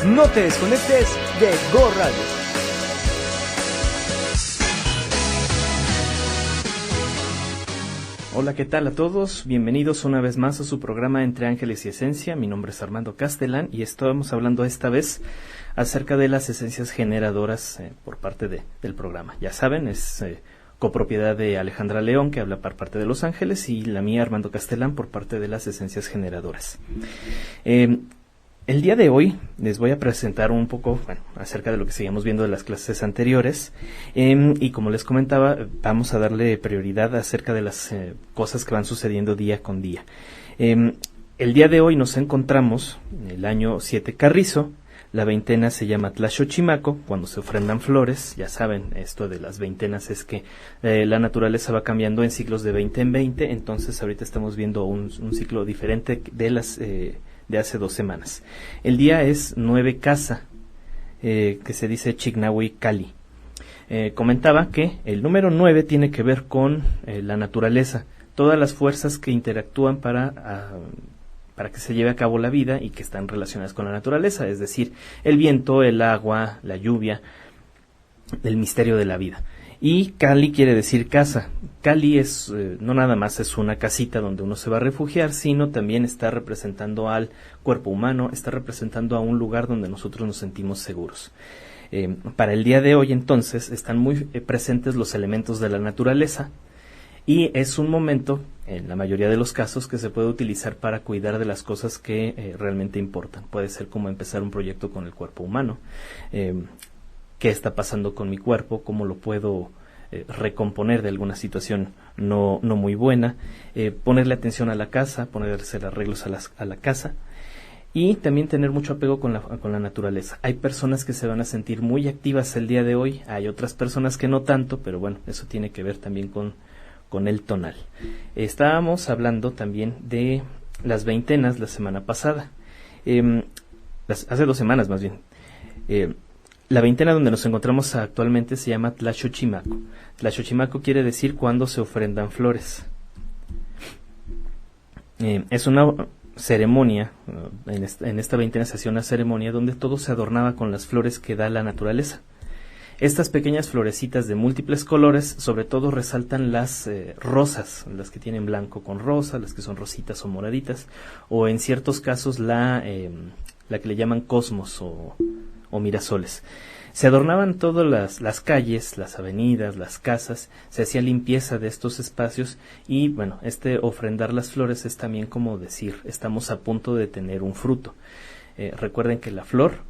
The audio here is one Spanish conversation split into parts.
No te desconectes de Go Radio. Hola, ¿qué tal a todos? Bienvenidos una vez más a su programa Entre Ángeles y Esencia. Mi nombre es Armando Castellán y estamos hablando esta vez acerca de las esencias generadoras por parte del programa. Ya saben, es copropiedad de Alejandra León, que habla por parte de Los Ángeles, y la mía, Armando Castellán, por parte de las esencias generadoras. El día de hoy les voy a presentar un poco acerca de lo que seguimos viendo de las clases anteriores, y como les comentaba, vamos a darle prioridad acerca de las cosas que van sucediendo día con día. El día de hoy nos encontramos en el año 7 Carrizo. La veintena se llama Tlaxochimaco, cuando se ofrendan flores. Ya saben, esto de las veintenas es que la naturaleza va cambiando en ciclos de 20 en 20, entonces ahorita estamos viendo un ciclo diferente de las de hace 2 semanas. El día es 9 Casa, que se dice Chignahui Cali. Comentaba que el número 9 tiene que ver con la naturaleza, todas las fuerzas que interactúan para que se lleve a cabo la vida y que están relacionadas con la naturaleza, es decir, el viento, el agua, la lluvia, el misterio de la vida. Y Cali quiere decir casa. Cali es no nada más es una casita donde uno se va a refugiar, sino también está representando al cuerpo humano, está representando a un lugar donde nosotros nos sentimos seguros. Para el día de hoy, entonces, están muy presentes los elementos de la naturaleza, y es un momento, en la mayoría de los casos, que se puede utilizar para cuidar de las cosas que realmente importan. Puede ser como empezar un proyecto con el cuerpo humano. ¿Qué está pasando con mi cuerpo? ¿Cómo lo puedo recomponer de alguna situación no muy buena? Ponerle atención a la casa, ponerse arreglos a la casa. Y también tener mucho apego con la naturaleza. Hay personas que se van a sentir muy activas el día de hoy, hay otras personas que no tanto, pero bueno, eso tiene que ver también con el tonal. Estábamos hablando también de las veintenas la semana pasada, hace 2 semanas más bien. La veintena donde nos encontramos actualmente se llama Tlaxochimaco. Tlaxochimaco quiere decir cuando se ofrendan flores. Es una ceremonia, en esta veintena se hacía una ceremonia donde todo se adornaba con las flores que da la naturaleza. Estas pequeñas florecitas de múltiples colores, sobre todo resaltan las rosas, las que tienen blanco con rosa, las que son rositas o moraditas, o en ciertos casos la que le llaman cosmos o mirasoles. Se adornaban todas las calles, las avenidas, las casas, se hacía limpieza de estos espacios y bueno, ofrendar las flores es también como decir, estamos a punto de tener un fruto. Recuerden que la flor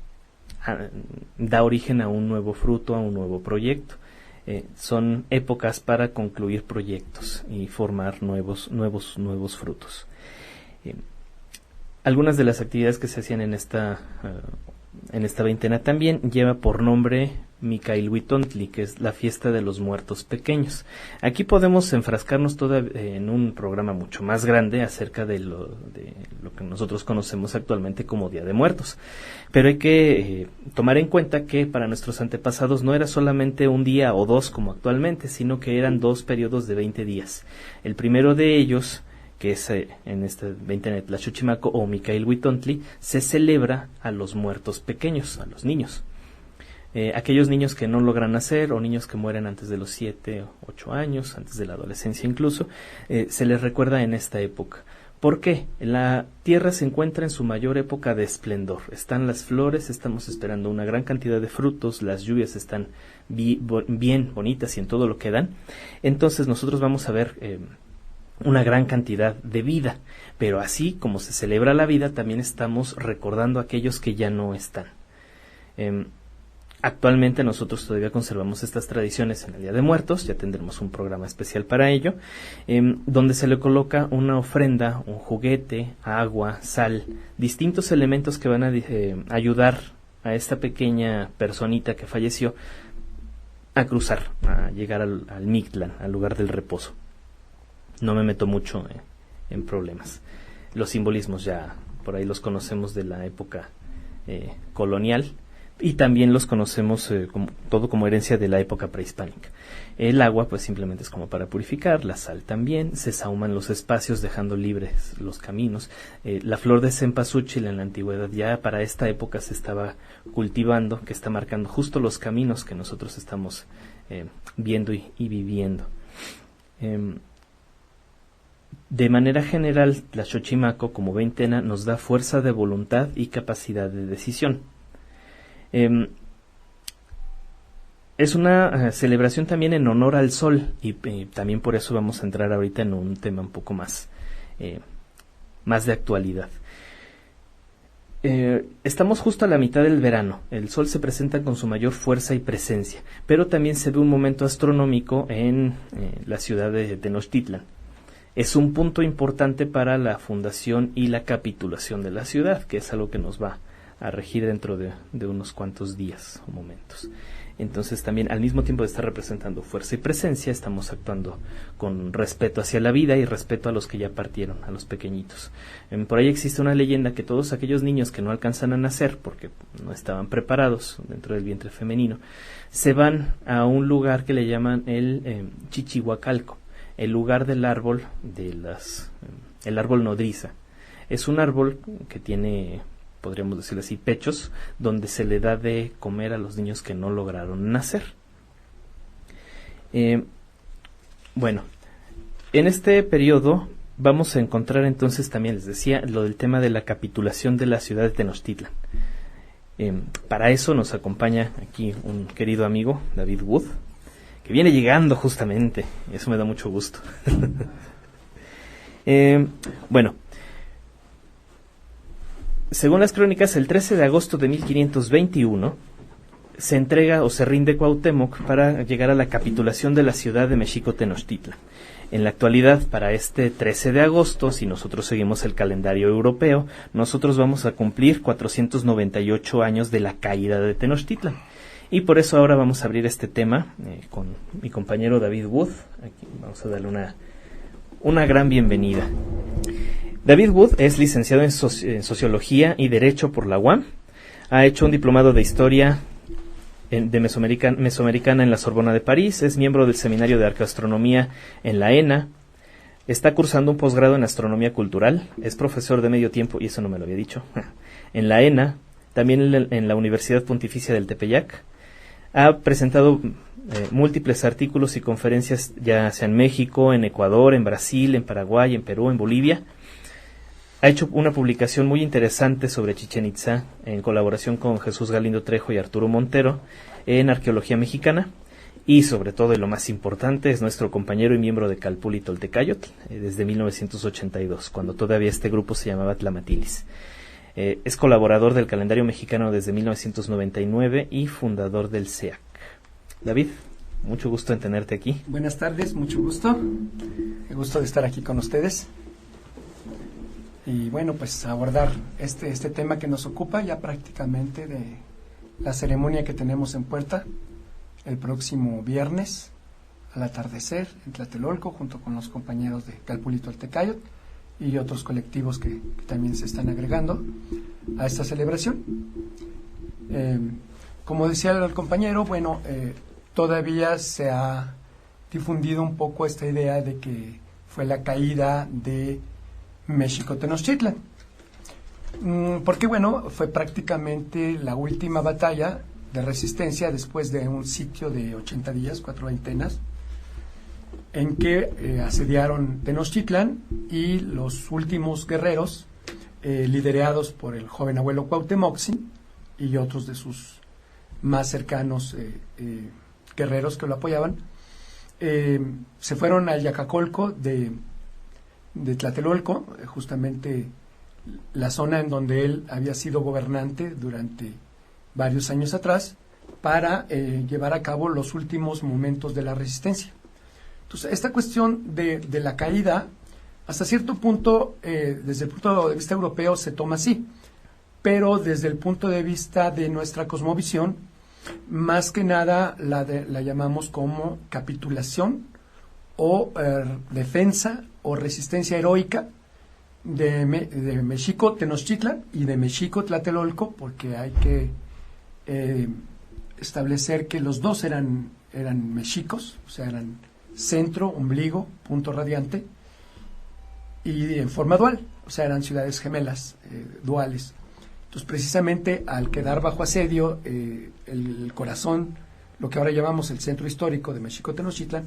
da origen a un nuevo fruto, a un nuevo proyecto. Son épocas para concluir proyectos y formar nuevos frutos. Algunas de las actividades que se hacían en esta veintena también lleva por nombre Micailhuitontli, que es la fiesta de los muertos pequeños. Aquí podemos enfrascarnos en un programa mucho más grande acerca de lo que nosotros conocemos actualmente como Día de Muertos. Pero hay que tomar en cuenta que para nuestros antepasados no era solamente un día o 2 como actualmente, sino que eran 2 periodos de 20 días. El primero de ellos, que es en esta veintena de Tlaxochimaco o Micailhuitontli, se celebra a los muertos pequeños, a los niños. Aquellos niños que no logran nacer o niños que mueren antes de los 7 o 8 años, antes de la adolescencia incluso, se les recuerda en esta época. ¿Por qué? La tierra se encuentra en su mayor época de esplendor. Están las flores, estamos esperando una gran cantidad de frutos, las lluvias están bien bonitas y en todo lo que dan. Entonces nosotros vamos a ver una gran cantidad de vida, pero así como se celebra la vida, también estamos recordando a aquellos que ya no están. Actualmente nosotros todavía conservamos estas tradiciones en el Día de Muertos, ya tendremos un programa especial para ello, donde se le coloca una ofrenda, un juguete, agua, sal, distintos elementos que van a ayudar a esta pequeña personita que falleció a cruzar, a llegar al Mictlán, al lugar del reposo. No me meto mucho en problemas. Los simbolismos ya por ahí los conocemos de la época colonial, y también los conocemos como herencia de la época prehispánica. El agua pues simplemente es como para purificar, la sal también, se sahuman los espacios dejando libres los caminos. La flor de cempasúchil en la antigüedad ya para esta época se estaba cultivando, que está marcando justo los caminos que nosotros estamos viendo y viviendo. De manera general, la Xochimaco como veintena nos da fuerza de voluntad y capacidad de decisión. Es una celebración también en honor al sol y también por eso vamos a entrar ahorita en un tema un poco más de actualidad. Estamos justo a la mitad del verano, el sol se presenta con su mayor fuerza y presencia, pero también se ve un momento astronómico en la ciudad de Tenochtitlan. Es un punto importante para la fundación y la capitulación de la ciudad, que es algo que nos va a regir dentro de unos cuantos días o momentos. Entonces también al mismo tiempo de estar representando fuerza y presencia, estamos actuando con respeto hacia la vida y respeto a los que ya partieron, a los pequeñitos. Por ahí existe una leyenda que todos aquellos niños que no alcanzan a nacer porque no estaban preparados dentro del vientre femenino, se van a un lugar que le llaman el Chichihuacalco, el lugar del árbol el árbol nodriza. Es un árbol que tiene, podríamos decirlo así, pechos, donde se le da de comer a los niños que no lograron nacer. Bueno, en este periodo vamos a encontrar entonces también, les decía, lo del tema de la capitulación de la ciudad de Tenochtitlan. Para eso nos acompaña aquí un querido amigo, David Wood, que viene llegando justamente, y eso me da mucho gusto. Bueno, según las crónicas, el 13 de agosto de 1521 se entrega o se rinde Cuauhtémoc para llegar a la capitulación de la ciudad de Mexico-Tenochtitlan. En la actualidad, para este 13 de agosto, si nosotros seguimos el calendario europeo, nosotros vamos a cumplir 498 años de la caída de Tenochtitlan. Y por eso ahora vamos a abrir este tema con mi compañero David Wood. Aquí vamos a darle una gran bienvenida. David Wood es licenciado en Sociología y Derecho por la UAM. Ha hecho un diplomado de Historia de Mesoamericana en la Sorbona de París. Es miembro del Seminario de Arqueoastronomía en la ENA. Está cursando un posgrado en Astronomía Cultural. Es profesor de medio tiempo, y eso no me lo había dicho, en la ENA. También en la Universidad Pontificia del Tepeyac. Ha presentado múltiples artículos y conferencias, ya sea en México, en Ecuador, en Brasil, en Paraguay, en Perú, en Bolivia. Ha hecho una publicación muy interesante sobre Chichén Itzá en colaboración con Jesús Galindo Trejo y Arturo Montero en Arqueología Mexicana. Y sobre todo, y lo más importante, es nuestro compañero y miembro de Calpul y Toltecayotl desde 1982, cuando todavía este grupo se llamaba Tlamatilis. Es colaborador del calendario mexicano desde 1999 y fundador del SEAC. David, mucho gusto en tenerte aquí. Buenas tardes, mucho gusto. El gusto de estar aquí con ustedes. Y bueno, pues abordar este tema que nos ocupa ya prácticamente de la ceremonia que tenemos en puerta el próximo viernes al atardecer en Tlatelolco, junto con los compañeros de Calpul y Toltecayotl y otros colectivos que también se están agregando a esta celebración. Como decía el compañero, bueno, todavía se ha difundido un poco esta idea de que fue la caída de México-Tenochtitlan, porque bueno, fue prácticamente la última batalla de resistencia después de un sitio de 80 días, 4 veintenas, en que asediaron Tenochtitlan, y los últimos guerreros, liderados por el joven abuelo Cuauhtémoc-Sin y otros de sus más cercanos guerreros que lo apoyaban, se fueron al Yacacolco de Tlatelolco, justamente la zona en donde él había sido gobernante durante varios años atrás, para llevar a cabo los últimos momentos de la resistencia. Entonces, esta cuestión de la caída, hasta cierto punto, desde el punto de vista europeo, se toma así, pero desde el punto de vista de nuestra cosmovisión, más que nada la llamamos como capitulación o defensa o resistencia heroica de Mexico Tenochtitlan y de Mexico Tlatelolco, porque hay que establecer que los dos eran mexicos, o sea, eran centro, ombligo, punto radiante, y en forma dual, o sea, eran ciudades gemelas, duales. Entonces, precisamente al quedar bajo asedio, el corazón, lo que ahora llamamos el centro histórico de México-Tenochtitlan,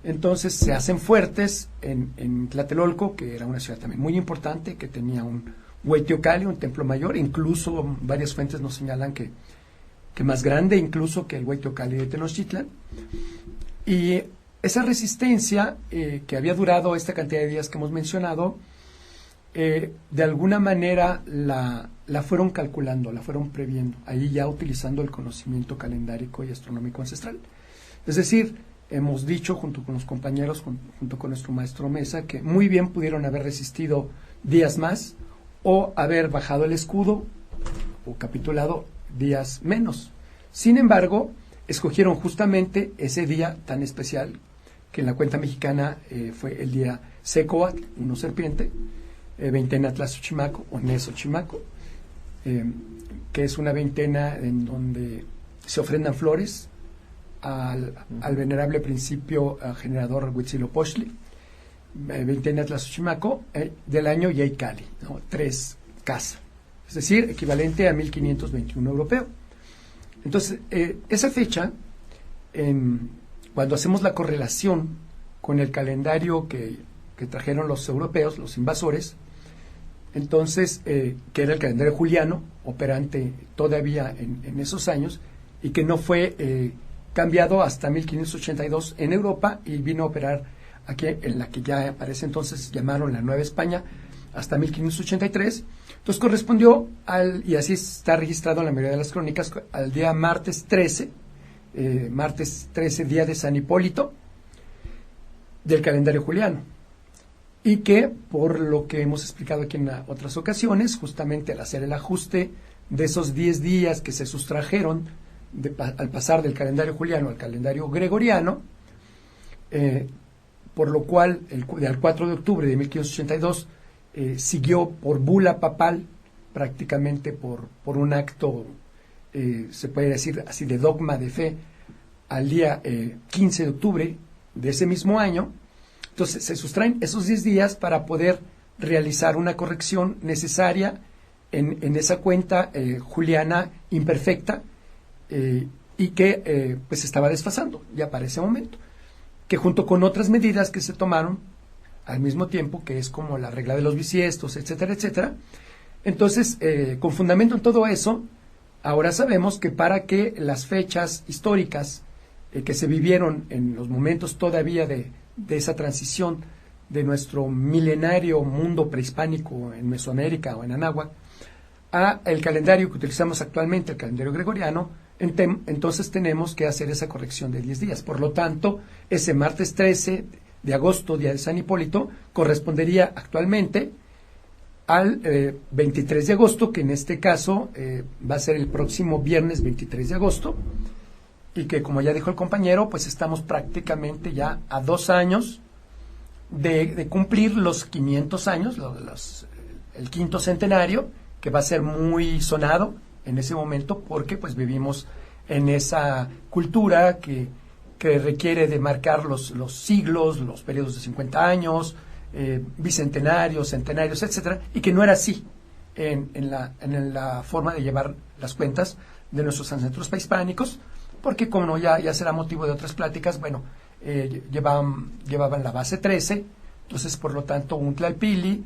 entonces se hacen fuertes en Tlatelolco, que era una ciudad también muy importante, que tenía un Hueyteocalli, un templo mayor, incluso varias fuentes nos señalan que más grande incluso que el Hueyteocalli de Tenochtitlan. Y esa resistencia que había durado esta cantidad de días que hemos mencionado, de alguna manera la fueron calculando, la fueron previendo, ahí ya utilizando el conocimiento calendárico y astronómico ancestral. Es decir, hemos dicho junto con los compañeros, junto con nuestro maestro Mesa, que muy bien pudieron haber resistido días más o haber bajado el escudo o capitulado días menos. Sin embargo, escogieron justamente ese día tan especial, que en la cuenta mexicana fue el día Secoatl, uno serpiente, veintena Tlazochimaco o Nezochimaco, que es una veintena en donde se ofrendan flores al venerable principio generador Huitzilopochtli, veintena Tlazochimaco, del año Yeicali, ¿no? 3 casa, es decir, equivalente a 1521 europeo. Entonces, esa fecha, cuando hacemos la correlación con el calendario que trajeron los europeos, los invasores, entonces, que era el calendario juliano, operante todavía en esos años, y que no fue cambiado hasta 1582 en Europa, y vino a operar aquí, en la que ya para ese entonces llamaron la Nueva España, hasta 1583. Entonces correspondió y así está registrado en la mayoría de las crónicas, al día martes 13, día de San Hipólito, del calendario juliano. Y que, por lo que hemos explicado aquí en otras ocasiones, justamente al hacer el ajuste de esos 10 días que se sustrajeron al pasar del calendario juliano al calendario gregoriano, por lo cual al 4 de octubre de 1582 siguió por bula papal, prácticamente por un acto, se puede decir así, de dogma de fe, al día 15 de octubre de ese mismo año. Entonces se sustraen esos 10 días para poder realizar una corrección necesaria en esa cuenta juliana imperfecta, y que pues estaba desfasando ya para ese momento, que junto con otras medidas que se tomaron al mismo tiempo, que es como la regla de los bisiestos, etcétera, etcétera. Entonces, con fundamento en todo eso, ahora sabemos que para que las fechas históricas que se vivieron en los momentos todavía de esa transición de nuestro milenario mundo prehispánico en Mesoamérica o en Anáhuac a el calendario que utilizamos actualmente, el calendario gregoriano, entonces tenemos que hacer esa corrección de 10 días. Por lo tanto, ese martes 13 de agosto, día de San Hipólito, correspondería actualmente al 23 de agosto, que en este caso va a ser el próximo viernes 23 de agosto, y que, como ya dijo el compañero, pues estamos prácticamente ya a 2 años de cumplir los 500 años, el quinto centenario, que va a ser muy sonado en ese momento, porque pues vivimos en esa cultura que requiere de marcar los siglos, los periodos de 50 años, bicentenarios, centenarios, etcétera, y que no era así en la forma de llevar las cuentas de nuestros ancestros prehispánicos, porque como ya será motivo de otras pláticas, bueno, llevaban la base 13, entonces por lo tanto un tlalpili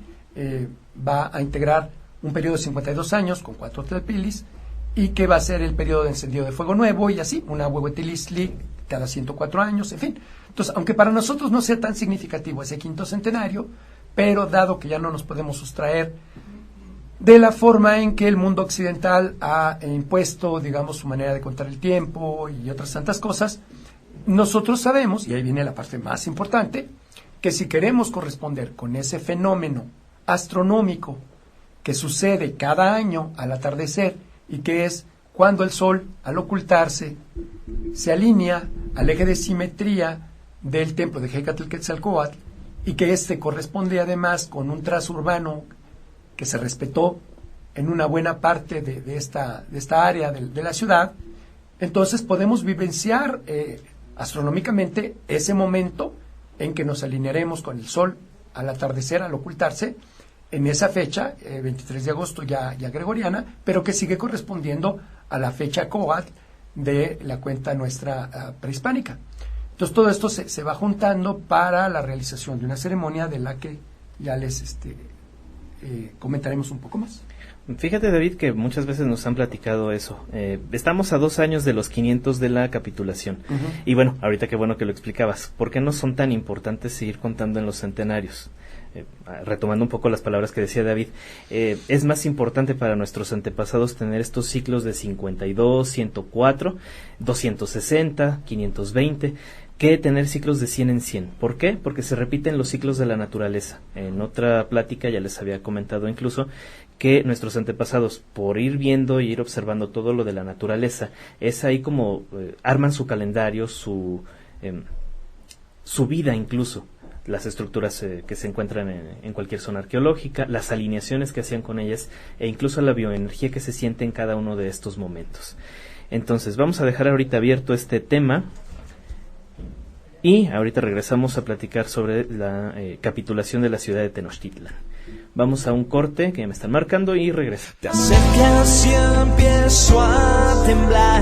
va a integrar un periodo de 52 años con 4 tlalpilis, y que va a ser el periodo de encendido de fuego nuevo, y así, una huehuetilistli cada 104 años, en fin. Entonces, aunque para nosotros no sea tan significativo ese quinto centenario, pero dado que ya no nos podemos sustraer de la forma en que el mundo occidental ha impuesto, digamos, su manera de contar el tiempo y otras tantas cosas, nosotros sabemos, y ahí viene la parte más importante, que si queremos corresponder con ese fenómeno astronómico que sucede cada año al atardecer, y que es cuando el Sol, al ocultarse, se alinea al eje de simetría del templo de Hecatl-Quetzalcóatl, y que este corresponde además con un trazo urbano que se respetó en una buena parte de esta área de la ciudad, entonces podemos vivenciar astronómicamente ese momento en que nos alinearemos con el Sol al atardecer, al ocultarse, en esa fecha, 23 de agosto ya gregoriana, pero que sigue correspondiendo a la fecha Coatl de la cuenta nuestra prehispánica. Entonces todo esto se va juntando para la realización de una ceremonia de la que ya les comentaremos un poco más. Fíjate, David, que muchas veces nos han platicado eso. Estamos a 2 años de los 500 de la capitulación. Uh-huh. Y bueno, ahorita qué bueno que lo explicabas. ¿Por qué no son tan importantes seguir contando en los centenarios? Retomando un poco las palabras que decía David, es más importante para nuestros antepasados tener estos ciclos de 52, 104, 260, 520, que tener ciclos de 100 en 100. ¿Por qué? Porque se repiten los ciclos de la naturaleza. En otra plática ya les había comentado incluso que nuestros antepasados, por ir viendo y ir observando todo lo de la naturaleza, es ahí como arman su calendario, su vida incluso, las estructuras que se encuentran en cualquier zona arqueológica, las alineaciones que hacían con ellas e incluso la bioenergía que se siente en cada uno de estos momentos. Entonces, vamos a dejar ahorita abierto este tema y ahorita regresamos a platicar sobre la capitulación de la ciudad de Tenochtitlan. Vamos a un corte que me están marcando y regreso. Te acercas y empiezo a temblar,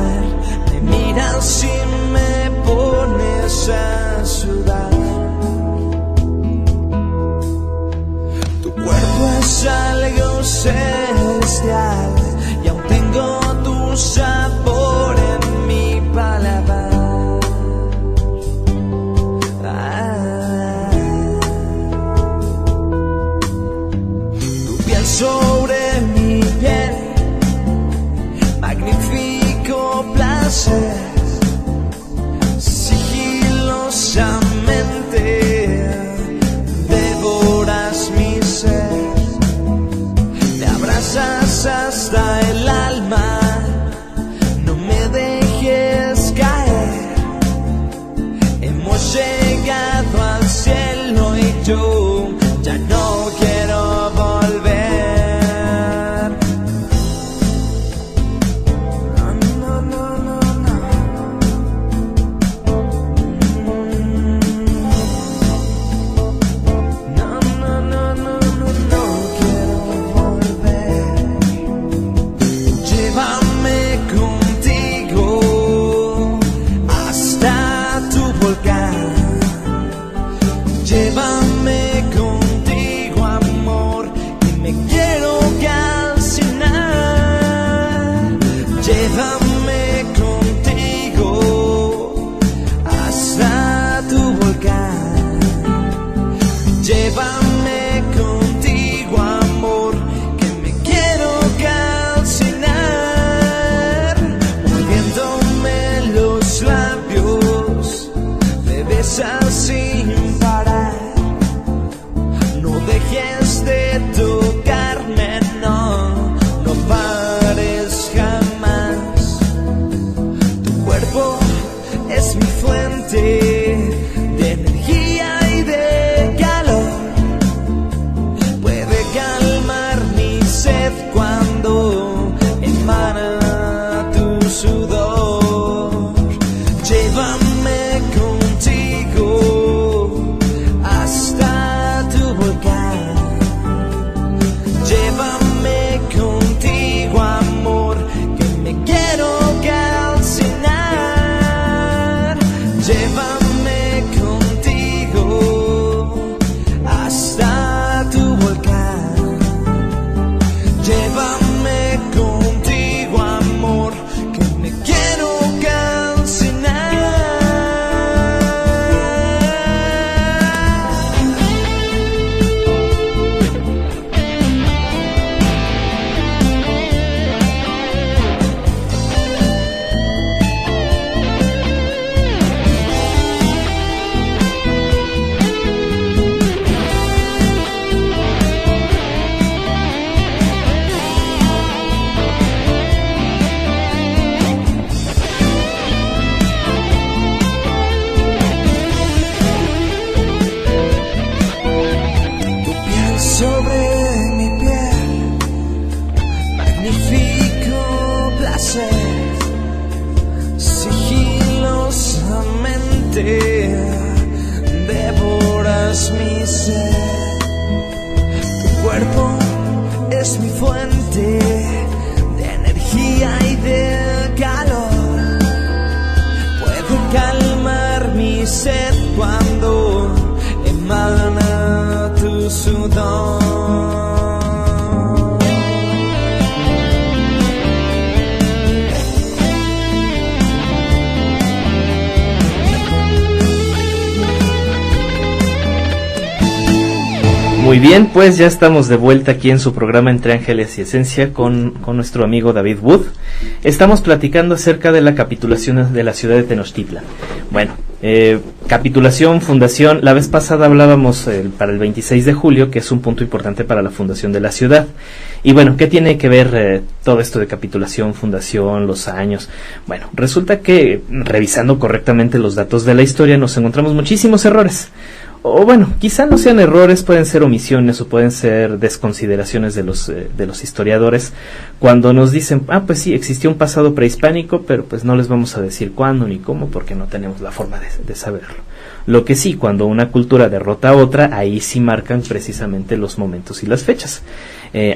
me miras y me pones a sudar. Tu cuerpo es algo celestial y aún tengo tu sabor en mi paladar. Sobre mi piel, magnífico placer, sigilosamente devoras mi ser, me abrazas hasta el alma, no me dejes caer, hemos llegado al cielo y yo ya no quiero volver. De energía y de calor, mi sed. Tu cuerpo es mi fuente de energía y de calor. Puede calmar mi sed cuando emana tu sudor. Muy bien, pues ya estamos de vuelta aquí en su programa Entre Ángeles y Esencia con nuestro amigo David Wood. Estamos platicando acerca de la capitulación de la ciudad de Tenochtitlan. Bueno, capitulación, fundación, la vez pasada hablábamos para el 26 de julio, que es un punto importante para la fundación de la ciudad. Y bueno, ¿qué tiene que ver todo esto de capitulación, fundación, los años? Bueno, resulta que revisando correctamente los datos de la historia nos encontramos muchísimos errores. O bueno, quizá no sean errores, pueden ser omisiones o pueden ser desconsideraciones de los historiadores cuando nos dicen, pues sí, existió un pasado prehispánico, pero pues no les vamos a decir cuándo ni cómo porque no tenemos la forma de saberlo. Lo que sí, cuando una cultura derrota a otra, ahí sí marcan precisamente los momentos y las fechas.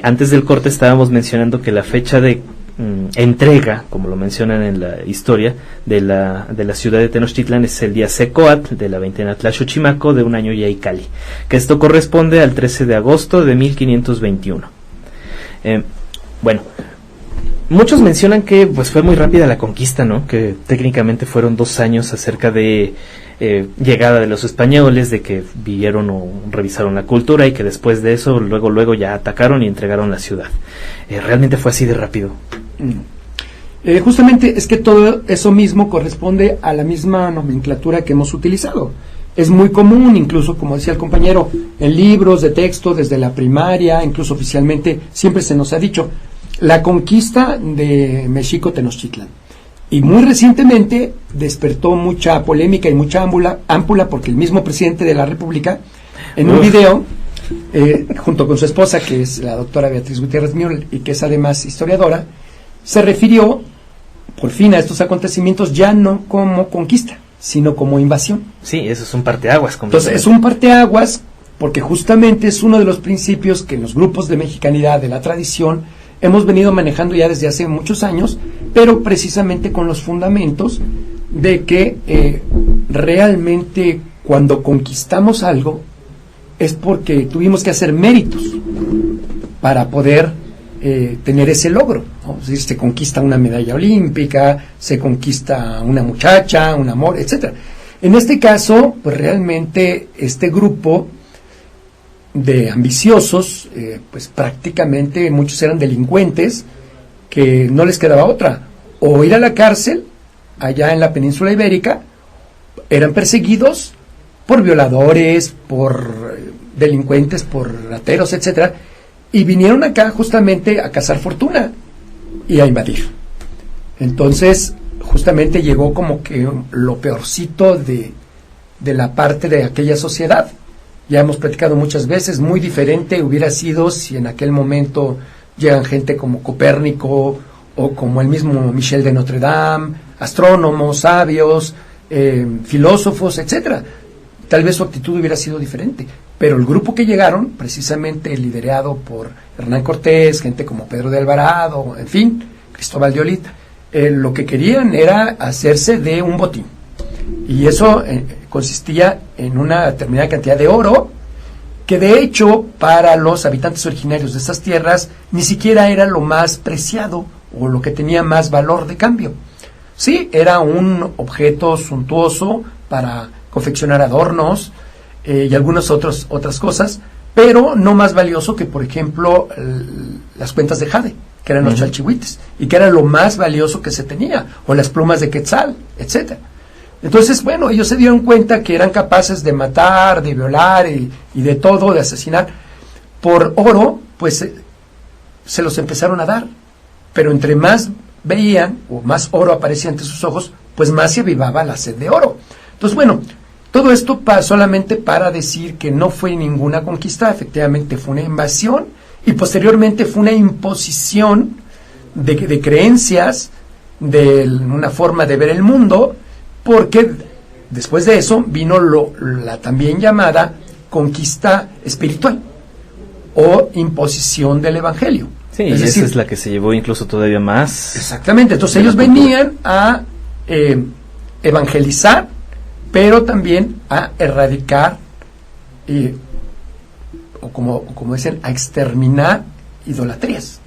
Antes del corte estábamos mencionando que la fecha de entrega, como lo mencionan en la historia, de la ciudad de Tenochtitlan es el día Secoatl de la veintena Tlaxochimaco de un año Yaicali, que esto corresponde al 13 de agosto de 1521. Bueno, muchos mencionan que pues fue muy rápida la conquista, ¿no? Que técnicamente fueron 2 años acerca de llegada de los españoles, de que vieron o revisaron la cultura y que después de eso luego ya atacaron y entregaron la ciudad. ¿Realmente fue así de rápido? Justamente es que todo eso mismo corresponde a la misma nomenclatura que hemos utilizado. Es muy común, incluso como decía el compañero, en libros de texto desde la primaria, incluso oficialmente, siempre se nos ha dicho la conquista de Mexico-Tenochtitlan. Y muy recientemente despertó mucha polémica y mucha ámpula porque el mismo presidente de la República, en un video, junto con su esposa, que es la doctora Beatriz Gutiérrez Müller y que es además historiadora, se refirió por fin a estos acontecimientos ya no como conquista, sino como invasión. Sí, eso es un parteaguas. Entonces es un parteaguas porque justamente es uno de los principios que en los grupos de mexicanidad de la tradición hemos venido manejando ya desde hace muchos años, pero precisamente con los fundamentos de que realmente cuando conquistamos algo es porque tuvimos que hacer méritos para poder tener ese logro, ¿no? Es decir, se conquista una medalla olímpica, se conquista una muchacha, un amor, etcétera. En este caso, pues realmente este grupo de ambiciosos, pues prácticamente muchos eran delincuentes que no les quedaba otra, o ir a la cárcel allá en la península ibérica, eran perseguidos por violadores, por delincuentes, por rateros, etcétera, y vinieron acá justamente a cazar fortuna y a invadir. Entonces, justamente llegó como que lo peorcito de la parte de aquella sociedad. Ya hemos platicado muchas veces, muy diferente hubiera sido si en aquel momento llegan gente como Copérnico o como el mismo Michel de Notre Dame, astrónomos, sabios, filósofos, etcétera. Tal vez su actitud hubiera sido diferente, pero el grupo que llegaron, precisamente liderado por Hernán Cortés, gente como Pedro de Alvarado, en fin, Cristóbal de Olid, lo que querían era hacerse de un botín. Y eso consistía en una determinada cantidad de oro, que de hecho para los habitantes originarios de esas tierras ni siquiera era lo más preciado o lo que tenía más valor de cambio. Sí, era un objeto suntuoso para confeccionar adornos y algunas otras cosas, pero no más valioso que, por ejemplo, las cuentas de jade, que eran los chalchihuites, y que era lo más valioso que se tenía, o las plumas de quetzal, etcétera. Entonces, bueno, ellos se dieron cuenta que eran capaces de matar, de violar y de todo, de asesinar. Por oro, pues se los empezaron a dar, pero entre más veían, o más oro aparecía ante sus ojos, pues más se avivaba la sed de oro. Entonces, bueno, todo esto solamente para decir que no fue ninguna conquista, efectivamente fue una invasión, y posteriormente fue una imposición de creencias, de una forma de ver el mundo, porque después de eso vino la también llamada conquista espiritual o imposición del evangelio. Sí, y esa es la que se llevó incluso todavía más. Exactamente, entonces ellos venían a evangelizar, pero también a erradicar, o como dicen, a exterminar idolatrías.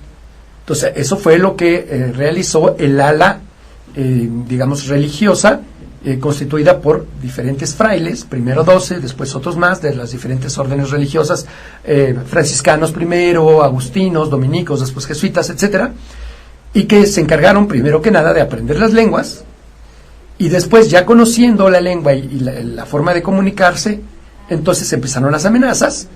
Entonces, eso fue lo que realizó el ala, digamos, religiosa, constituida por diferentes frailes, primero 12, después otros más, de las diferentes órdenes religiosas, franciscanos primero, agustinos, dominicos, después jesuitas, etcétera, y que se encargaron primero que nada de aprender las lenguas, y después, ya conociendo la lengua y la forma de comunicarse, entonces empezaron las amenazas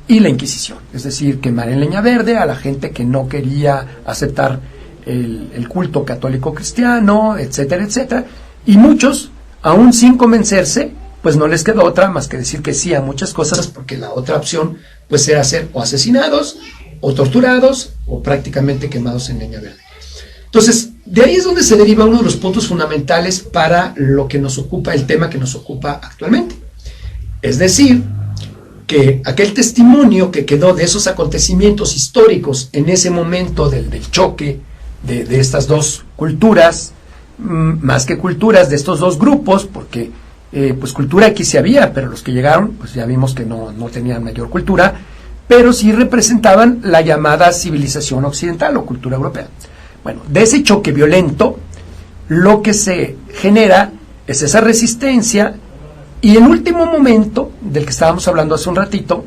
y la Inquisición, es decir, quemar en leña verde a la gente que no quería aceptar el culto católico cristiano, etcétera, etcétera, y muchos, aún sin convencerse, pues no les quedó otra más que decir que sí a muchas cosas, porque la otra opción pues era ser o asesinados, o torturados, o prácticamente quemados en leña verde. Entonces, de ahí es donde se deriva uno de los puntos fundamentales para lo que nos ocupa, el tema que nos ocupa actualmente. Es decir, que aquel testimonio que quedó de esos acontecimientos históricos en ese momento del choque de estas dos culturas, más que culturas de estos dos grupos, porque pues cultura aquí sí había, pero los que llegaron, pues ya vimos que no tenían mayor cultura, pero sí representaban la llamada civilización occidental o cultura europea. Bueno, de ese choque violento, lo que se genera es esa resistencia, y el último momento del que estábamos hablando hace un ratito,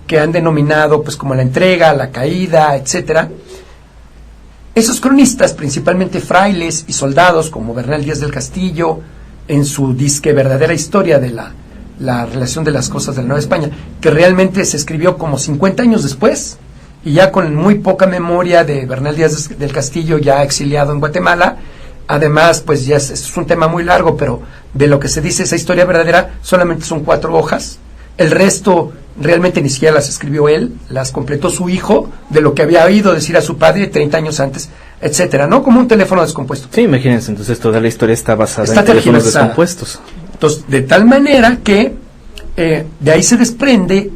que han denominado pues como la entrega, la caída, etcétera. Esos cronistas, principalmente frailes y soldados como Bernal Díaz del Castillo, en su disque verdadera historia de la relación de las cosas de la Nueva España, que realmente se escribió como 50 años después, y ya con muy poca memoria de Bernal Díaz del Castillo, ya exiliado en Guatemala. Además, pues ya es un tema muy largo, pero de lo que se dice esa historia verdadera solamente son 4 hojas. El resto realmente ni siquiera las escribió él, las completó su hijo, de lo que había oído decir a su padre 30 años antes, etcétera, ¿no? Como un teléfono descompuesto. Sí, imagínense, entonces toda la historia está basada en teléfonos descompuestos. Entonces, de tal manera que de ahí se desprende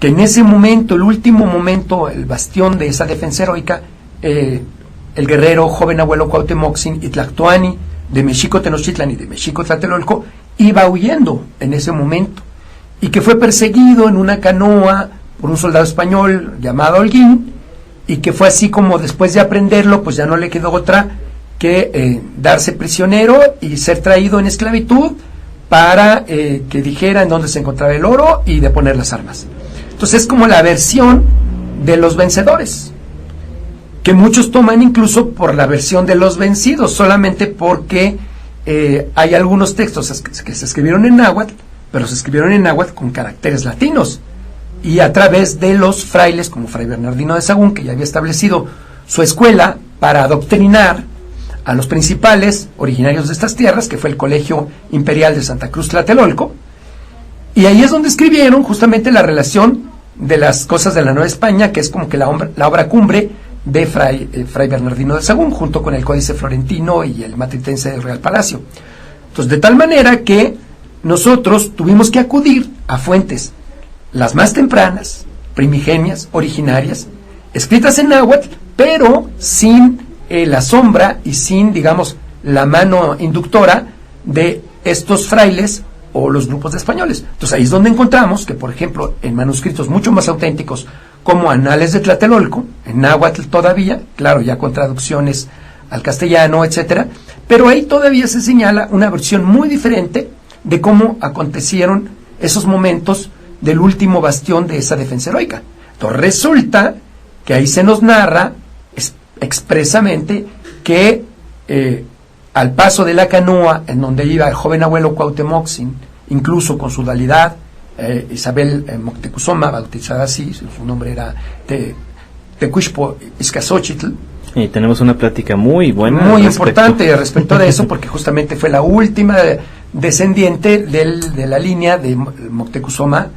que en ese momento, el último momento, el bastión de esa defensa heroica, el guerrero joven abuelo Cuauhtémoc Itlactoani, de Mexico Tenochtitlan y de Mexico Tlatelolco, iba huyendo en ese momento, y que fue perseguido en una canoa por un soldado español llamado Holguín, y que fue así como después de aprenderlo, pues ya no le quedó otra que darse prisionero y ser traído en esclavitud para que dijera en dónde se encontraba el oro y de poner las armas. Entonces es como la versión de los vencedores, que muchos toman incluso por la versión de los vencidos, solamente porque hay algunos textos que se escribieron en náhuatl, pero se escribieron en náhuatl con caracteres latinos, y a través de los frailes, como Fray Bernardino de Sahagún, que ya había establecido su escuela para adoctrinar a los principales originarios de estas tierras, que fue el Colegio Imperial de Santa Cruz Tlatelolco, y ahí es donde escribieron justamente la relación de las cosas de la Nueva España, que es como que la obra cumbre de Fray Bernardino de Sahagún, junto con el Códice Florentino y el Matritense del Real Palacio. Entonces, de tal manera que nosotros tuvimos que acudir a fuentes las más tempranas, primigenias, originarias, escritas en náhuatl, pero sin la sombra y sin, digamos, la mano inductora de estos frailes o los grupos de españoles. Entonces ahí es donde encontramos que, por ejemplo, en manuscritos mucho más auténticos, como Anales de Tlatelolco, en náhuatl todavía, claro, ya con traducciones al castellano, etcétera, pero ahí todavía se señala una versión muy diferente de cómo acontecieron esos momentos del último bastión de esa defensa heroica. Entonces resulta que ahí se nos narra expresamente que al paso de la canoa en donde iba el joven abuelo Cuauhtémoc, incluso con su dualidad, Isabel Moctezuma, bautizada así, su nombre era Tecuixpo Izcazóchitl. Y tenemos una plática muy buena. Muy importante respecto de eso, porque justamente fue la última descendiente de la línea de Moctezuma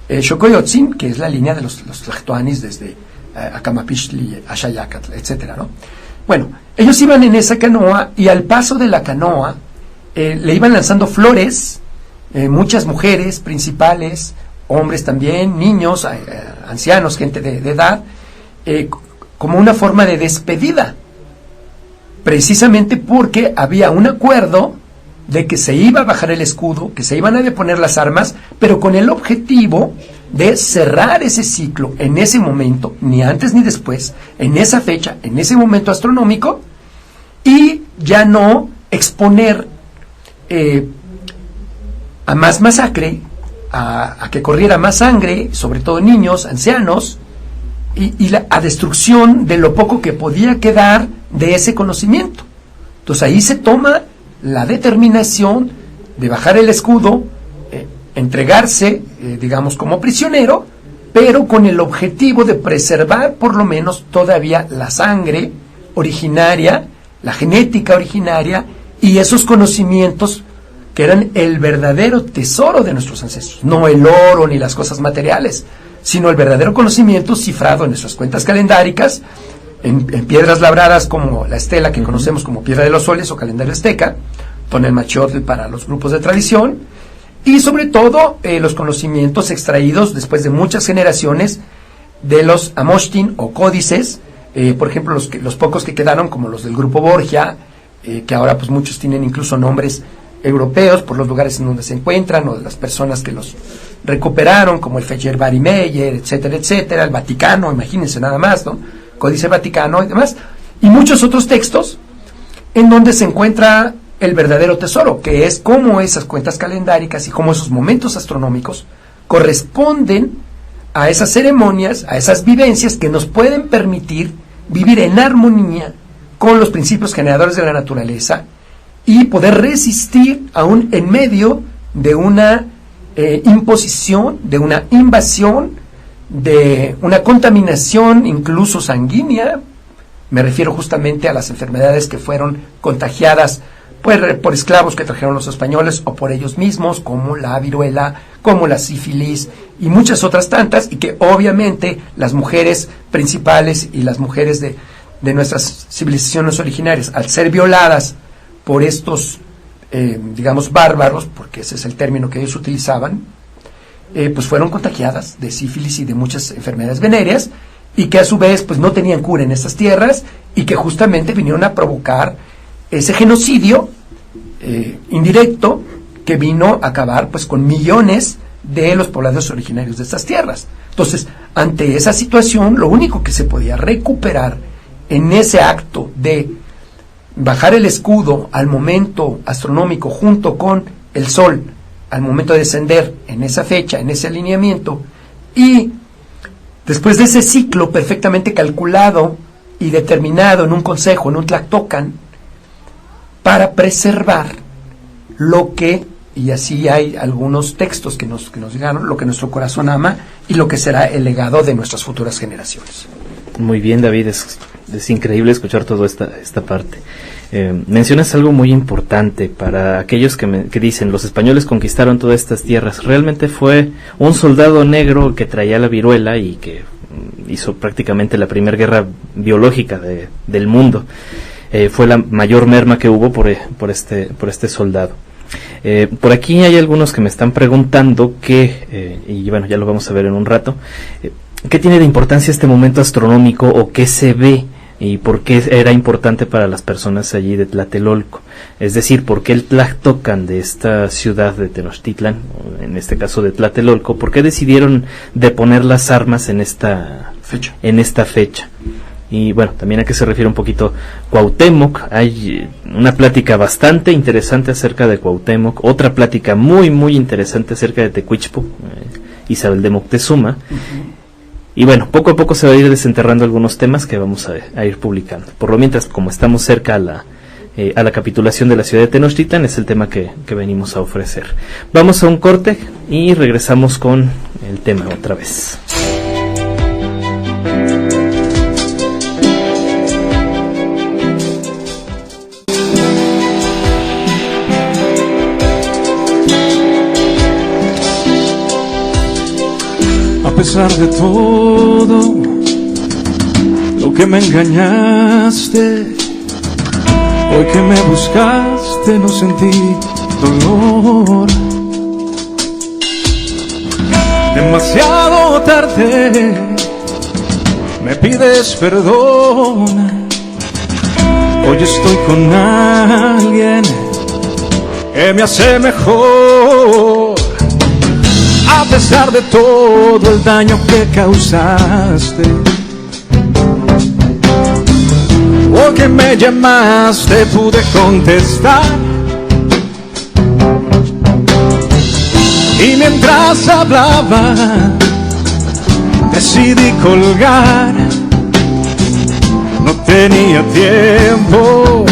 Xocoyotzin, que es la línea de los Tlactoanis desde Acamapixtli, Axayacatl, etcétera, ¿no? Bueno, ellos iban en esa canoa y al paso de la canoa le iban lanzando flores, muchas mujeres principales hombres también, niños, ancianos, gente de edad, como una forma de despedida, precisamente porque había un acuerdo de que se iba a bajar el escudo, que se iban a deponer las armas, pero con el objetivo de cerrar ese ciclo en ese momento, ni antes ni después, en esa fecha, en ese momento astronómico, y ya no exponer a más masacre, a que corriera más sangre, sobre todo niños, ancianos, a destrucción de lo poco que podía quedar de ese conocimiento. Entonces ahí se toma la determinación de bajar el escudo, entregarse, digamos, como prisionero, pero con el objetivo de preservar por lo menos todavía la sangre originaria, la genética originaria y esos conocimientos que eran el verdadero tesoro de nuestros ancestros, no el oro ni las cosas materiales, sino el verdadero conocimiento cifrado en nuestras cuentas calendáricas, en piedras labradas como la estela que conocemos como Piedra de los Soles o calendario azteca, Tonelmachiotl para los grupos de tradición, y sobre todo los conocimientos extraídos después de muchas generaciones de los Amoshtin o códices, por ejemplo los pocos que quedaron como los del grupo Borgia, que ahora pues muchos tienen incluso nombres europeos por los lugares en donde se encuentran o de las personas que los recuperaron, como el Feyerabad y Meyer, etcétera, etcétera, el Vaticano, imagínense nada más, ¿no? Códice Vaticano y demás, y muchos otros textos en donde se encuentra el verdadero tesoro, que es cómo esas cuentas calendáricas y cómo esos momentos astronómicos corresponden a esas ceremonias, a esas vivencias que nos pueden permitir vivir en armonía con los principios generadores de la naturaleza y poder resistir aún en medio de una imposición, de una invasión, de una contaminación incluso sanguínea. Me refiero justamente a las enfermedades que fueron contagiadas por esclavos que trajeron los españoles o por ellos mismos, como la viruela, como la sífilis y muchas otras tantas, y que obviamente las mujeres principales y las mujeres de nuestras civilizaciones originarias, al ser violadas por estos, digamos, bárbaros, porque ese es el término que ellos utilizaban, pues fueron contagiadas de sífilis y de muchas enfermedades venéreas, y que a su vez pues no tenían cura en estas tierras, y que justamente vinieron a provocar ese genocidio indirecto que vino a acabar pues con millones de los pobladores originarios de estas tierras. Entonces, ante esa situación, lo único que se podía recuperar en ese acto de bajar el escudo al momento astronómico junto con el Sol, al momento de descender en esa fecha, en ese alineamiento, y después de ese ciclo perfectamente calculado y determinado en un consejo, en un tlactocan, para preservar lo que, y así hay algunos textos que nos llegaron, lo que nuestro corazón ama y lo que será el legado de nuestras futuras generaciones. Muy bien, David, es increíble escuchar toda esta parte. Mencionas algo muy importante para aquellos que dicen los españoles conquistaron todas estas tierras. Realmente fue un soldado negro que traía la viruela y que hizo prácticamente la primera guerra biológica del mundo. Fue la mayor merma que hubo por este soldado. Por aquí hay algunos que me están preguntando y bueno, ya lo vamos a ver en un rato, ¿qué tiene de importancia este momento astronómico o qué se ve y por qué era importante para las personas allí de Tlatelolco? Es decir, ¿por qué el tlactocan de esta ciudad de Tenochtitlan, en este caso de Tlatelolco, por qué decidieron deponer las armas en esta fecha? Y bueno, también a qué se refiere un poquito Cuauhtémoc. Hay una plática bastante interesante acerca de Cuauhtémoc, otra plática muy muy interesante acerca de Tecuichpo, Isabel de Moctezuma. Uh-huh. Y bueno, poco a poco se va a ir desenterrando algunos temas que vamos a ir publicando. Por lo mientras, como estamos cerca a la capitulación de la ciudad de Tenochtitlan, es el tema que venimos a ofrecer. Vamos a un corte y regresamos con el tema otra vez. A pesar de todo lo que me engañaste, hoy que me buscaste no sentí dolor. demasiado tarde, me pides perdón. Hoy estoy con alguien que me hace mejor, a pesar de todo el daño que causaste. Hoy que me llamaste pude contestar, y mientras hablaba decidí colgar. No tenía tiempo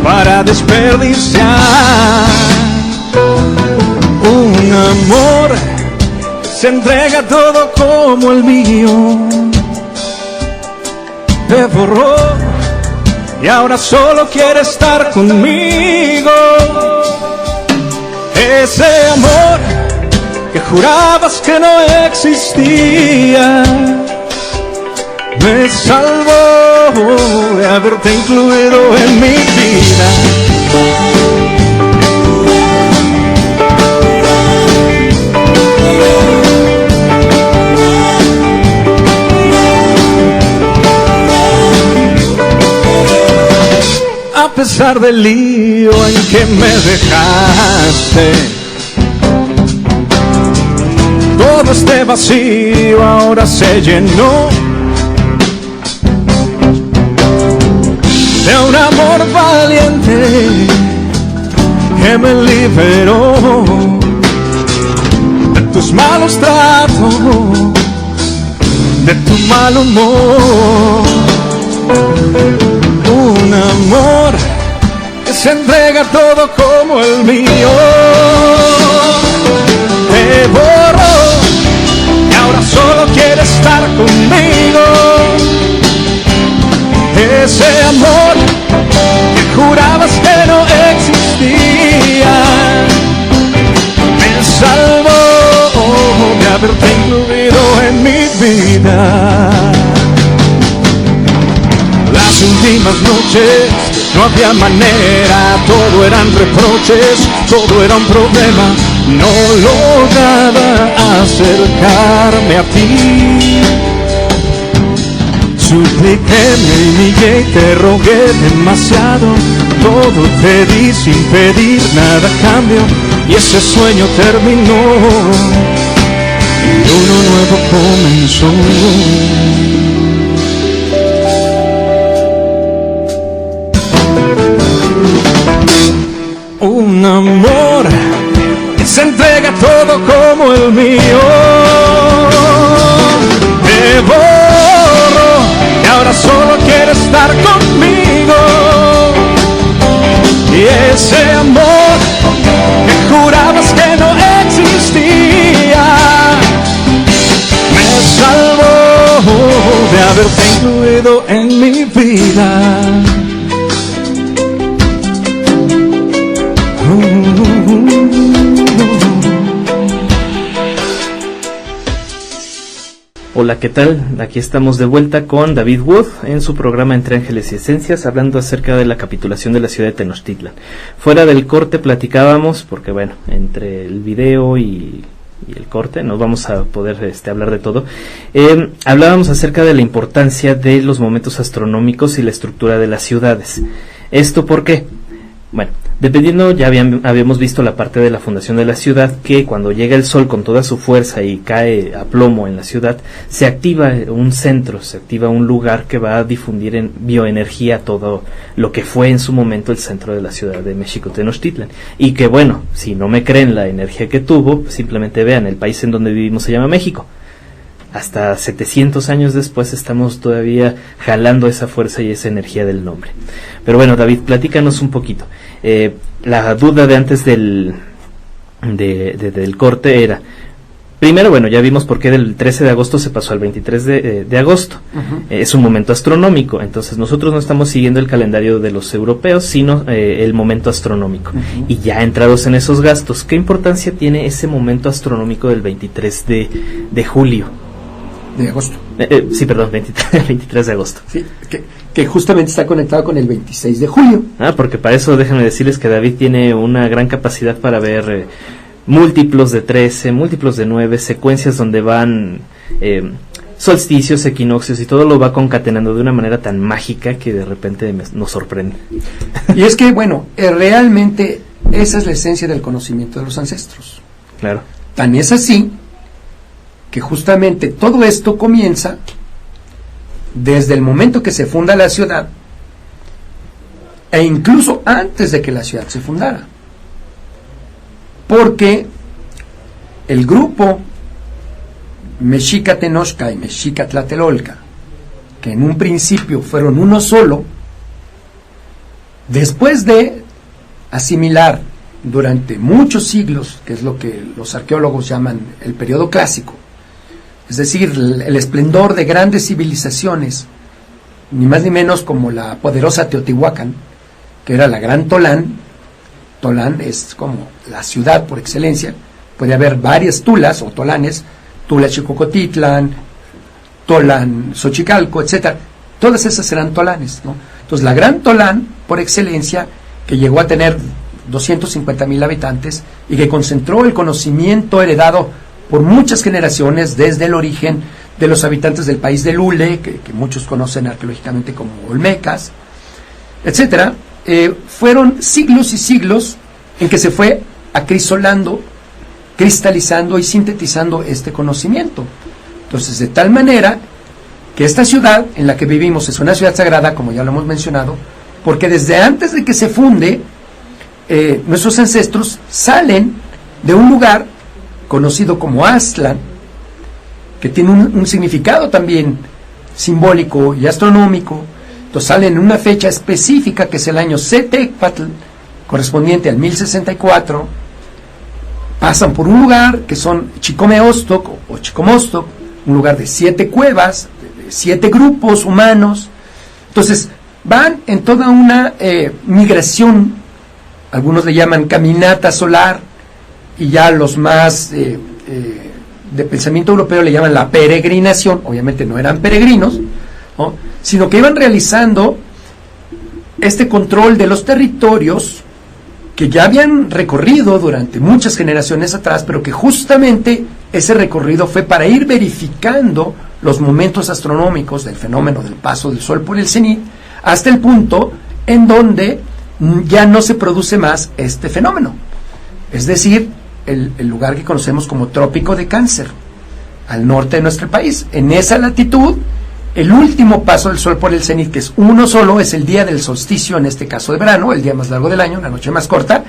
para desperdiciar. Un amor se entrega todo como el mío. Te borró y ahora solo quiere estar conmigo. Ese amor que jurabas que no existía me salvó de haberte incluido en mi vida. A pesar del lío en que me dejaste, todo este vacío ahora se llenó de un amor valiente que me liberó de tus malos tratos, de tu mal humor. Un amor que se entrega todo como el mío. Te borró y ahora solo quiere estar conmigo. Ese amor que jurabas que no existía me salvó de haberte incluido en mi vida. Las últimas noches no había manera, todo eran reproches, todo era un problema. No lograba acercarme a ti. Supliqué, me humillé, te rogué demasiado, todo te di sin pedir nada a cambio, y ese sueño terminó y uno nuevo comenzó. Un amor que se entrega todo como el mío. Te borro y ahora solo quiere estar conmigo. Y ese amor que jurabas que no existía me salvó de haberte incluido en mi vida. Hola, ¿qué tal? Aquí estamos de vuelta con David Wood en su programa Entre Ángeles y Esencias, hablando acerca de la capitulación de la ciudad de Tenochtitlan. Fuera del corte platicábamos, porque bueno, entre el video y el corte no vamos a poder hablar de todo. Hablábamos acerca de la importancia de los momentos astronómicos y la estructura de las ciudades. ¿Esto por qué? Bueno, dependiendo, ya habíamos visto la parte de la fundación de la ciudad, que cuando llega el sol con toda su fuerza y cae a plomo en la ciudad, se activa un centro, se activa un lugar que va a difundir en bioenergía todo lo que fue en su momento el centro de la ciudad de México Tenochtitlan. Y que bueno, si no me creen la energía que tuvo, simplemente vean, el país en donde vivimos se llama México. Hasta 700 años después estamos todavía jalando esa fuerza y esa energía del nombre. Pero bueno, David, platícanos un poquito. La duda de antes del corte era, primero, bueno, ya vimos por qué del 13 de agosto se pasó al 23 de agosto. Uh-huh. Es un momento astronómico, entonces nosotros no estamos siguiendo el calendario de los europeos, sino el momento astronómico. Uh-huh. Y ya entrados en esos gastos, ¿qué importancia tiene ese momento astronómico del 23 de julio? De agosto. Sí, perdón, 23 de agosto. Sí, que justamente está conectado con el 26 de julio. Porque para eso déjenme decirles que David tiene una gran capacidad para ver múltiplos de 13, múltiplos de 9, secuencias donde van solsticios, equinoccios y todo lo va concatenando de una manera tan mágica que de repente nos sorprende. Y es que, bueno, realmente esa es la esencia del conocimiento de los ancestros. Claro. Tan es así que justamente todo esto comienza desde el momento que se funda la ciudad e incluso antes de que la ciudad se fundara. Porque el grupo Mexica Tenochca y Mexica Tlatelolca, que en un principio fueron uno solo, después de asimilar durante muchos siglos, que es lo que los arqueólogos llaman el periodo clásico, es decir, el esplendor de grandes civilizaciones, ni más ni menos como la poderosa Teotihuacán, que era la gran Tolán. Tolán es como la ciudad por excelencia. Puede haber varias Tulas o Tolanes, Tula Xicocotitlán, Tolán Xochicalco, etcétera. Todas esas eran Tolanes, ¿no? Entonces la gran Tolán por excelencia, que llegó a tener 250,000 habitantes y que concentró el conocimiento heredado por muchas generaciones desde el origen de los habitantes del país de Lule, que muchos conocen arqueológicamente como Olmecas, etcétera. Fueron siglos y siglos en que se fue acrisolando, cristalizando y sintetizando este conocimiento. Entonces, de tal manera que esta ciudad en la que vivimos es una ciudad sagrada, como ya lo hemos mencionado, porque desde antes de que se funde, nuestros ancestros salen de un lugar conocido como Aztlán, que tiene un significado también simbólico y astronómico. Entonces salen en una fecha específica, que es el año Setecpatl, correspondiente al 1064, pasan por un lugar que son Chicomeostoc o Chicomostoc, un lugar de 7 cuevas, de 7 grupos humanos. Entonces van en toda una migración, algunos le llaman caminata solar, y ya los más de pensamiento europeo le llaman la peregrinación. Obviamente no eran peregrinos, ¿no?, sino que iban realizando este control de los territorios que ya habían recorrido durante muchas generaciones atrás, pero que justamente ese recorrido fue para ir verificando los momentos astronómicos del fenómeno del paso del Sol por el cenit, hasta el punto en donde ya no se produce más este fenómeno. Es decir, el lugar que conocemos como Trópico de Cáncer, al norte de nuestro país. En esa latitud, el último paso del Sol por el cenit, que es uno solo, es el día del solsticio, en este caso de verano, el día más largo del año, la noche más corta,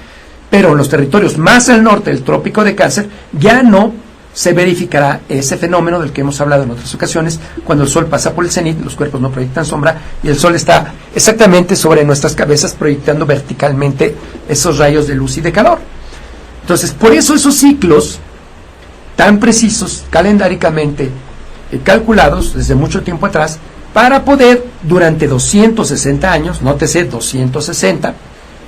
pero en los territorios más al norte del Trópico de Cáncer ya no se verificará ese fenómeno del que hemos hablado en otras ocasiones. Cuando el Sol pasa por el cenit, los cuerpos no proyectan sombra y el Sol está exactamente sobre nuestras cabezas, proyectando verticalmente esos rayos de luz y de calor. Entonces, por eso esos ciclos tan precisos, calendáricamente calculados desde mucho tiempo atrás, para poder durante 260 años, nótese 260,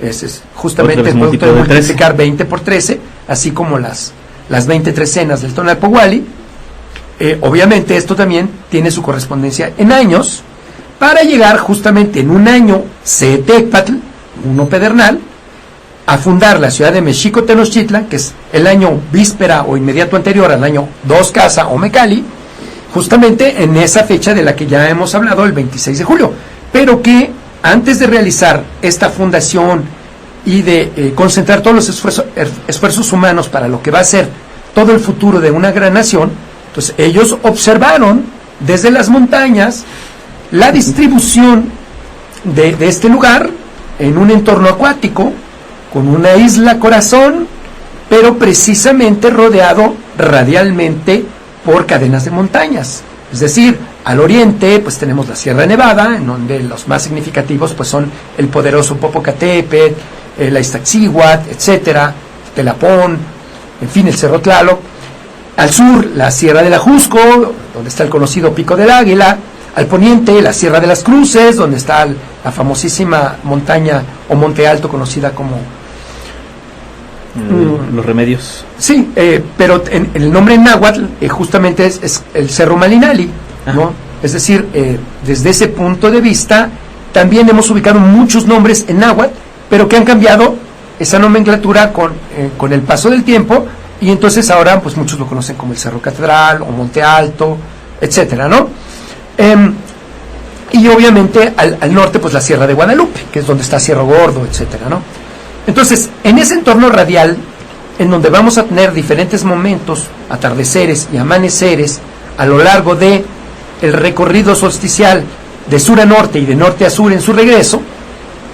ese es justamente el producto de multiplicar 20 por 13, así como las 20 trecenas del Tonalpohualli. Obviamente esto también tiene su correspondencia en años, para llegar justamente en un año Setecpatl, uno pedernal, a fundar la ciudad de Mexico Tenochtitlan, que es el año víspera o inmediato anterior al año 2 Casa o Mecali, justamente en esa fecha de la que ya hemos hablado, el 26 de julio, pero que antes de realizar esta fundación y de concentrar todos los esfuerzos humanos para lo que va a ser todo el futuro de una gran nación, entonces ellos observaron desde las montañas la distribución de este lugar en un entorno acuático, con una isla corazón, pero precisamente rodeado radialmente por cadenas de montañas. Es decir, al oriente pues tenemos la Sierra Nevada, en donde los más significativos pues son el poderoso Popocatépetl, la Iztaccíhuatl, etcétera, Telapón, en fin, el Cerro Tlaloc. Al sur, la Sierra del Ajusco, donde está el conocido Pico del Águila. Al poniente, la Sierra de las Cruces, donde está la famosísima montaña o monte alto conocida como Los Remedios. Sí, pero en el nombre en náhuatl justamente es el Cerro Malinali, ¿no? Es decir, desde ese punto de vista también hemos ubicado muchos nombres en náhuatl, pero que han cambiado esa nomenclatura con el paso del tiempo, y entonces ahora pues muchos lo conocen como el Cerro Catedral o Monte Alto, etcétera, ¿no? Y obviamente al norte pues la Sierra de Guadalupe, que es donde está Cerro Gordo, etcétera, ¿no? Entonces, en ese entorno radial, en donde vamos a tener diferentes momentos, atardeceres y amaneceres, a lo largo de el recorrido solsticial de sur a norte y de norte a sur en su regreso,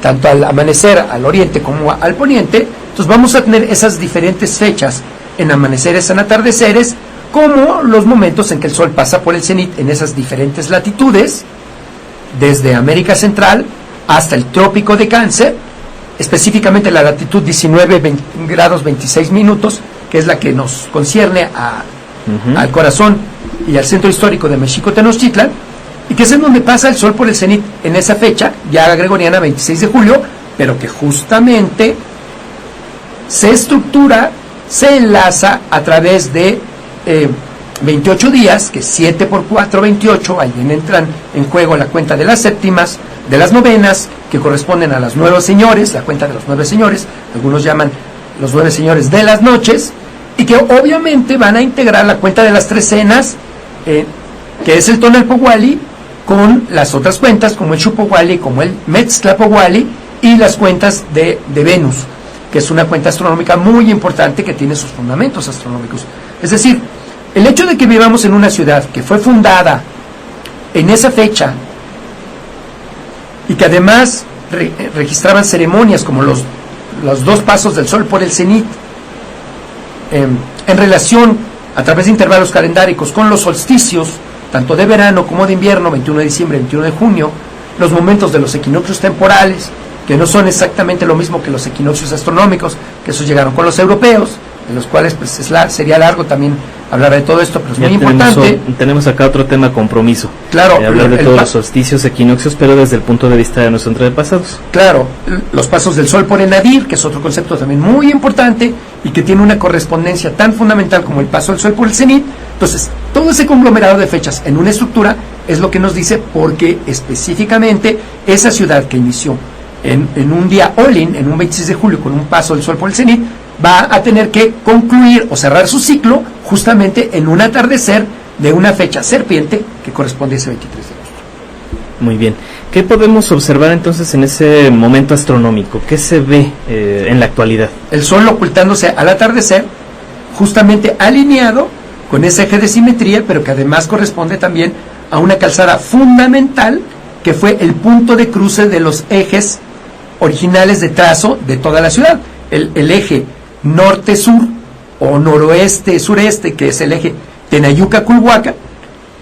tanto al amanecer al oriente como al poniente, entonces vamos a tener esas diferentes fechas en amaneceres, en atardeceres, como los momentos en que el sol pasa por el cenit en esas diferentes latitudes, desde América Central hasta el Trópico de Cáncer, específicamente la latitud 19 grados 26 minutos, que es la que nos concierne al corazón y al centro histórico de México Tenochtitlan, y que es en donde pasa el sol por el cenit en esa fecha, ya gregoriana 26 de julio, pero que justamente se estructura, se enlaza a través de 28 días, que 7 por 4, 28, ahí entran en juego la cuenta de las séptimas, de las novenas, que corresponden a los 9 señores, la cuenta de los 9 señores, algunos llaman los 9 señores de las noches, y que obviamente van a integrar la cuenta de las trecenas, que es el Tonalpohualli, con las otras cuentas, como el Xupohualli, como el Metztlapohualli, y las cuentas de Venus, que es una cuenta astronómica muy importante que tiene sus fundamentos astronómicos. Es decir, el hecho de que vivamos en una ciudad que fue fundada en esa fecha y que además registraban ceremonias como los 2 pasos del sol por el cenit, en relación a través de intervalos calendáricos con los solsticios, tanto de verano como de invierno, 21 de diciembre, 21 de junio, los momentos de los equinoccios temporales, que no son exactamente lo mismo que los equinoccios astronómicos, que esos llegaron con los europeos, en los cuales pues sería largo también hablar de todo esto, pero es muy importante. Tenemos acá otro tema, compromiso. Claro. Hablar de todos los solsticios, equinoccios, pero desde el punto de vista de nuestros antepasados. Claro, los pasos del sol por el nadir, que es otro concepto también muy importante y que tiene una correspondencia tan fundamental como el paso del sol por el cenit. Entonces, todo ese conglomerado de fechas en una estructura es lo que nos dice porque específicamente esa ciudad que inició en un día all-in, en un 26 de julio, con un paso del sol por el cenit, va a tener que concluir o cerrar su ciclo justamente en un atardecer de una fecha serpiente que corresponde a ese 23 de agosto. Muy bien. ¿Qué podemos observar entonces en ese momento astronómico? ¿Qué se ve en la actualidad? El sol ocultándose al atardecer, justamente alineado con ese eje de simetría, pero que además corresponde también a una calzada fundamental que fue el punto de cruce de los ejes originales de trazo de toda la ciudad. El eje norte-sur o noroeste-sureste, que es el eje Tenayuca-Culhuacan,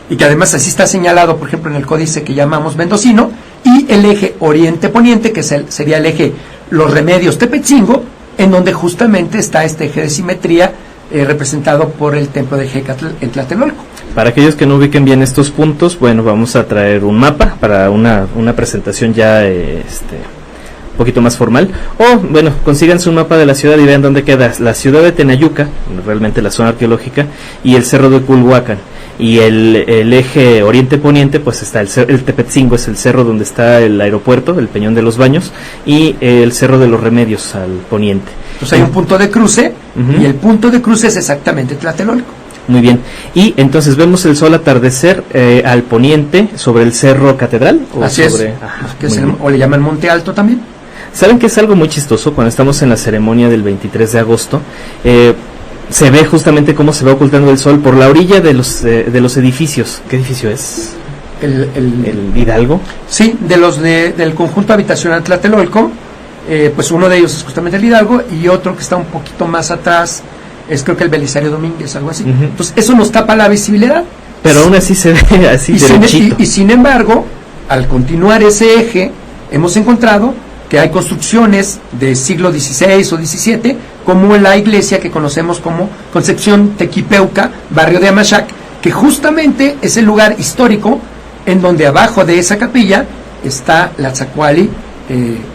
y que además así está señalado, por ejemplo, en el códice que llamamos mendocino, y el eje oriente-poniente, que sería el eje Los Remedios-Tepetzingo, en donde justamente está este eje de simetría representado por el templo de Jecatl en Tlatelolco. Para aquellos que no ubiquen bien estos puntos, bueno, vamos a traer un mapa para una presentación ya un poquito más formal, o bueno, consíganse un mapa de la ciudad y vean dónde queda la ciudad de Tenayuca, realmente la zona arqueológica, y el cerro de Culhuacan, y el eje oriente-poniente, pues está el Tepetzingo, es el cerro donde está el aeropuerto, el Peñón de los Baños, y el cerro de los Remedios al poniente. Entonces hay un punto de cruce, y el punto de cruce es exactamente Tlatelolco. Muy bien, y entonces vemos el sol atardecer al poniente sobre el Cerro Catedral. Así es, o le llaman Monte Alto también. ¿Saben que es algo muy chistoso? Cuando estamos en la ceremonia del 23 de agosto, se ve justamente cómo se va ocultando el sol por la orilla de los edificios. ¿Qué edificio es? ¿El Hidalgo? Sí, del conjunto habitacional Tlatelolco, pues uno de ellos es justamente el Hidalgo, y otro que está un poquito más atrás es creo que el Belisario Domínguez, algo así. Entonces eso nos tapa la visibilidad. Pero aún así se ve así derechito. Y sin embargo, al continuar ese eje, hemos encontrado que hay construcciones del siglo XVI o XVII, como la iglesia que conocemos como Concepción Tequipeuca, barrio de Amachac, que justamente es el lugar histórico en donde abajo de esa capilla está la Tzacuali,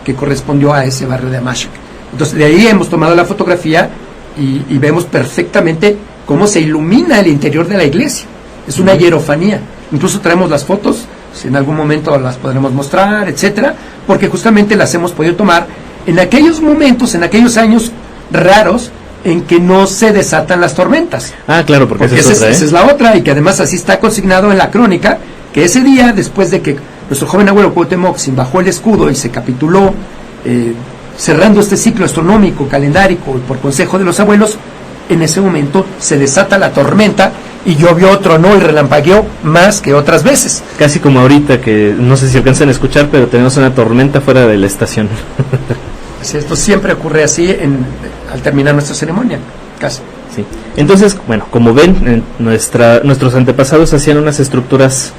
que correspondió a ese barrio de Amachac. Entonces de ahí hemos tomado la fotografía y vemos perfectamente cómo se ilumina el interior de la iglesia. Es una hierofanía. Incluso traemos las fotos, si en algún momento las podremos mostrar, etcétera, porque justamente las hemos podido tomar en aquellos momentos, en aquellos años raros en que no se desatan las tormentas. Ah, claro, porque esa es la otra, y que además así está consignado en la crónica, que ese día, después de que nuestro joven abuelo Cuauhtémoc bajó el escudo y se capituló, cerrando este ciclo astronómico, calendárico, por consejo de los abuelos, en ese momento se desata la tormenta y llovió, tronó y relampagueó más que otras veces. Casi como ahorita, que no sé si alcanzan a escuchar, pero tenemos una tormenta fuera de la estación. Sí, esto siempre ocurre así al terminar nuestra ceremonia, casi. Sí. Entonces, bueno, como ven, nuestros antepasados hacían unas estructuras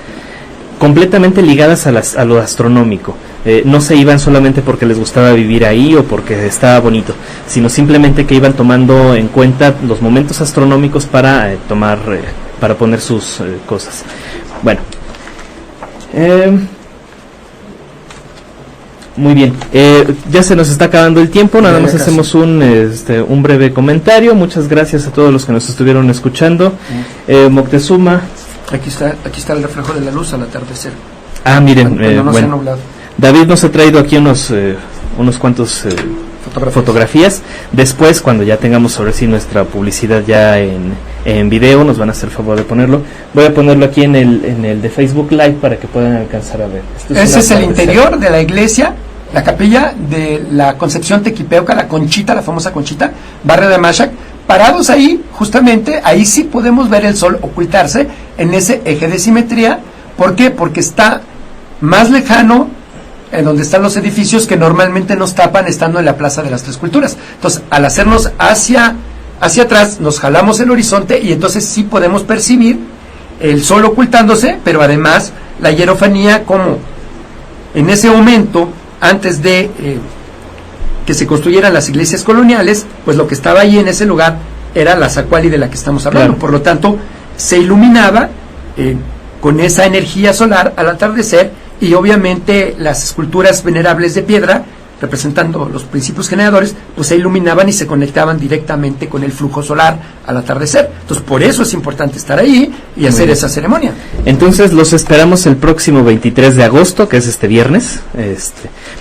completamente ligadas a lo astronómico. No se iban solamente porque les gustaba vivir ahí o porque estaba bonito, sino simplemente que iban tomando en cuenta los momentos astronómicos para poner sus cosas. Bueno, muy bien, ya se nos está acabando el tiempo, nada más hacemos un breve comentario. Muchas gracias a todos los que nos estuvieron escuchando. Moctezuma. Aquí está el reflejo de la luz al atardecer. Ah, miren, cuando no se ha nublado. David nos ha traído aquí unos cuantos fotografías. Después, cuando ya tengamos ahora sí nuestra publicidad ya en video, nos van a hacer el favor de ponerlo. Voy a ponerlo aquí en el de Facebook Live para que puedan alcanzar a ver. Ese es el interior de la iglesia, la capilla de la Concepción Tequipeuca, la Conchita, la famosa Conchita, barrio de Amachac. Parados ahí, justamente, ahí sí podemos ver el sol ocultarse en ese eje de simetría. ¿Por qué? Porque está más lejano en donde están los edificios que normalmente nos tapan estando en la Plaza de las Tres Culturas. Entonces, al hacernos hacia atrás, nos jalamos el horizonte y entonces sí podemos percibir el sol ocultándose, pero además la hierofanía, como en ese momento, antes de que se construyeran las iglesias coloniales, pues lo que estaba ahí en ese lugar era la Zacuali de la que estamos hablando. Claro. Por lo tanto, se iluminaba con esa energía solar al atardecer, y obviamente las esculturas venerables de piedra, representando los principios generadores, pues se iluminaban y se conectaban directamente con el flujo solar al atardecer. Entonces, por eso es importante estar ahí y hacer esa ceremonia. Entonces, los esperamos el próximo 23 de agosto, que es este viernes,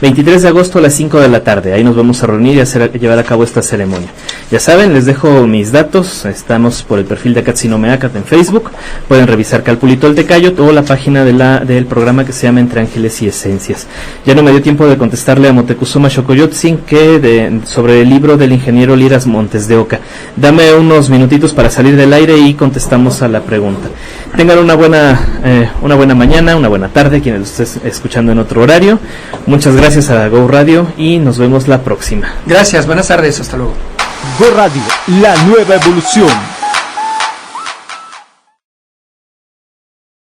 23 de agosto a las 5 de la tarde. Ahí nos vamos a reunir y llevar a cabo esta ceremonia. Ya saben, les dejo mis datos. Estamos por el perfil de Acatzinomeacat en Facebook. Pueden revisar Calpulito el Tecayot o la página del programa que se llama Entre Ángeles y Esencias. Ya no me dio tiempo de contestarle a Motecuzoma Xocoyotzin sobre el libro del ingeniero Liras Montes de Oca. Dame unos minutitos para salir del aire y contestamos a la pregunta. Tengan una buena mañana, una buena tarde, quienes lo estés escuchando en otro horario. Muchas gracias a Go Radio y nos vemos la próxima. Gracias, buenas tardes, hasta luego. Go Radio, la nueva evolución.